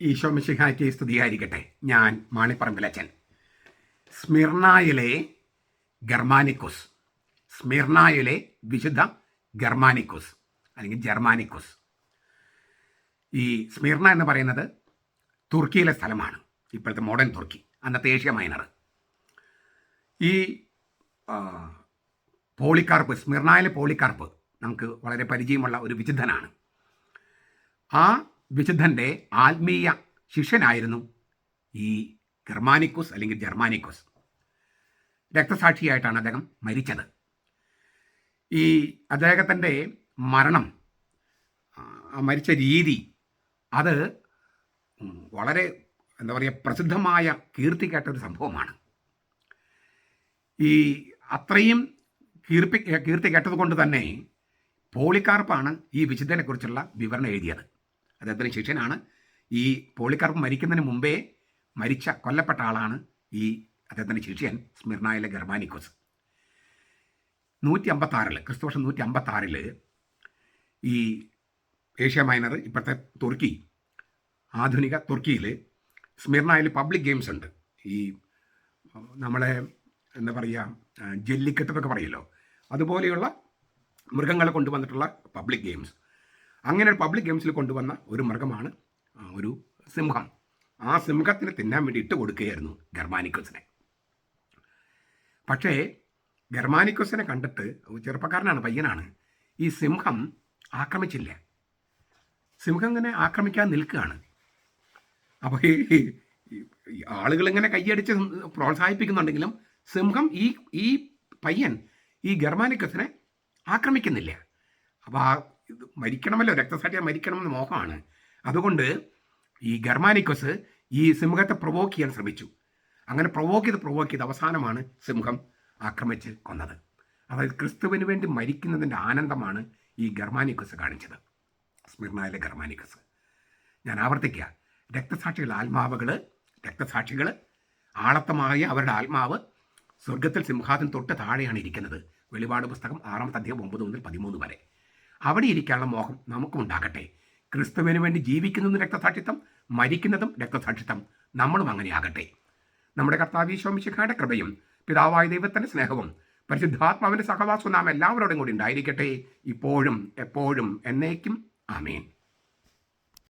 ഈശോ മിശിഹായ്ക്ക് സ്തുതിയായിരിക്കട്ടെ. ഞാൻ മാണിപ്പറമ്പിലച്ചൻ. സ്മിർനായിലെ ഗർമാനിക്കുസ്, സ്മിർനായിലെ വിശുദ്ധ ഗർമാനിക്കുസ് അല്ലെങ്കിൽ ജർമാനിക്കുസ്. ഈ സ്മിർന എന്ന് പറയുന്നത് തുർക്കിയിലെ സ്ഥലമാണ്, ഇപ്പോഴത്തെ മോഡേൺ തുർക്കി, അന്നത്തെ ഏഷ്യ മൈനർ. ഈ പോളികാർപ്പ്, സ്മിർനായിലെ പോളികാർപ്പ് നമുക്ക് വളരെ പരിചയമുള്ള ഒരു വിശുദ്ധനാണ്. ആ വിശുദ്ധൻ്റെ ആത്മീയ ശിഷ്യനായിരുന്നു ഈ ഗർമാനിക്കുസ് അല്ലെങ്കിൽ ജർമാനിക്കുസ്. രക്തസാക്ഷിയായിട്ടാണ് അദ്ദേഹം മരിച്ചത്. ഈ അദ്ദേഹത്തിൻ്റെ മരണം, മരിച്ച രീതി, അത് വളരെ പ്രസിദ്ധമായ കീർത്തി കേട്ടൊരു സംഭവമാണ്. ഈ അത്രയും കീർത്തി കേട്ടതുകൊണ്ട് തന്നെ പോളികാർപ്പാണ് ഈ വിശുദ്ധനെക്കുറിച്ചുള്ള വിവരണം എഴുതിയത്. അദ്ദേഹത്തിൻ്റെ ശിഷ്യനാണ്. ഈ പോളികാർപ്പ് മരിക്കുന്നതിന് മുമ്പേ കൊല്ലപ്പെട്ട ആളാണ് ഈ അദ്ദേഹത്തിൻ്റെ ശിഷ്യൻ സ്മിർനായിലെ ഗർമാനിക്കുസ്. 156 ക്രിസ്തുവർഷം 156 ഈ ഏഷ്യ മൈനർ, ഇപ്പോഴത്തെ തുർക്കി, ആധുനിക തുർക്കിയിൽ സ്മിർനായിൽ പബ്ലിക് ഗെയിംസ് ഉണ്ട്. ഈ നമ്മളെ ജല്ലിക്കെട്ട് എന്നൊക്കെ പറയുമല്ലോ, അതുപോലെയുള്ള മൃഗങ്ങളെ കൊണ്ടുവന്നിട്ടുള്ള പബ്ലിക് ഗെയിംസ്. അങ്ങനെ ഒരു പബ്ലിക് ഗെയിംസിൽ കൊണ്ടുവന്ന ഒരു മൃഗമാണ് ഒരു സിംഹം. ആ സിംഹത്തിന് തിന്നാൻ വേണ്ടി ഇട്ട് കൊടുക്കുകയായിരുന്നു ഗർമാനിക്കുസിനെ. പക്ഷേ ഗർമാനിക്കുസിനെ കണ്ടിട്ട്, ചെറുപ്പക്കാരനാണ്, പയ്യനാണ്, ഈ സിംഹം ആക്രമിച്ചില്ല. സിംഹം ഇങ്ങനെ ആക്രമിക്കാൻ നിൽക്കുകയാണ്. അപ്പോൾ ഈ ആളുകളിങ്ങനെ കൈയടിച്ച് പ്രോത്സാഹിപ്പിക്കുന്നുണ്ടെങ്കിലും സിംഹം ഈ പയ്യൻ ഈ ഗർമാനിക്കുസിനെ ആക്രമിക്കുന്നില്ല. അപ്പോൾ മരിക്കണമല്ലോ, രക്തസാക്ഷിയായി മരിക്കണമെന്ന് മോഹമാണ്. അതുകൊണ്ട് ഈ ഗർമാനിക്കുസ് ഈ സിംഹത്തെ പ്രൊവോക്ക് ചെയ്യാൻ ശ്രമിച്ചു. അങ്ങനെ പ്രൊവോക്ക് ചെയ്ത് അവസാനമാണ് സിംഹം ആക്രമിച്ച് കൊന്നത്. അതായത് ക്രിസ്തുവിന് വേണ്ടി മരിക്കുന്നതിൻ്റെ ആനന്ദമാണ് ഈ ഗർമാനിക്കുസ് കാണിച്ചത്, സ്മിർനായിലെ ഗർമാനിക്കുസ്. ഞാൻ ആവർത്തിക്കുക, രക്തസാക്ഷികൾ ആളത്തമായ അവരുടെ ആത്മാവ് സ്വർഗത്തിൽ സിംഹാസനം തൊട്ട് താഴെയാണ് ഇരിക്കുന്നത്. വെളിപാട് പുസ്തകം 6-ാമത്തെ അധ്യായം 9 മുതൽ 13 വരെ. അവിടെ ഇരിക്കാനുള്ള മോഹം നമുക്കും ഉണ്ടാകട്ടെ. ക്രിസ്തുവിന് വേണ്ടി ജീവിക്കുന്നതും രക്തസാക്ഷിത്വം, മരിക്കുന്നതും രക്തസാക്ഷിത്വം. നമ്മളും അങ്ങനെയാകട്ടെ. നമ്മുടെ കർത്താവ് ഈശോ മിശിഹായുടെ കൃപയും പിതാവായ ദൈവത്തിൻ്റെ സ്നേഹവും പരിശുദ്ധാത്മാവിൻ്റെ സഹവാസവും നാം എല്ലാവരോടും കൂടി ഉണ്ടായിരിക്കട്ടെ, ഇപ്പോഴും എപ്പോഴും എന്നേക്കും. ആമേൻ.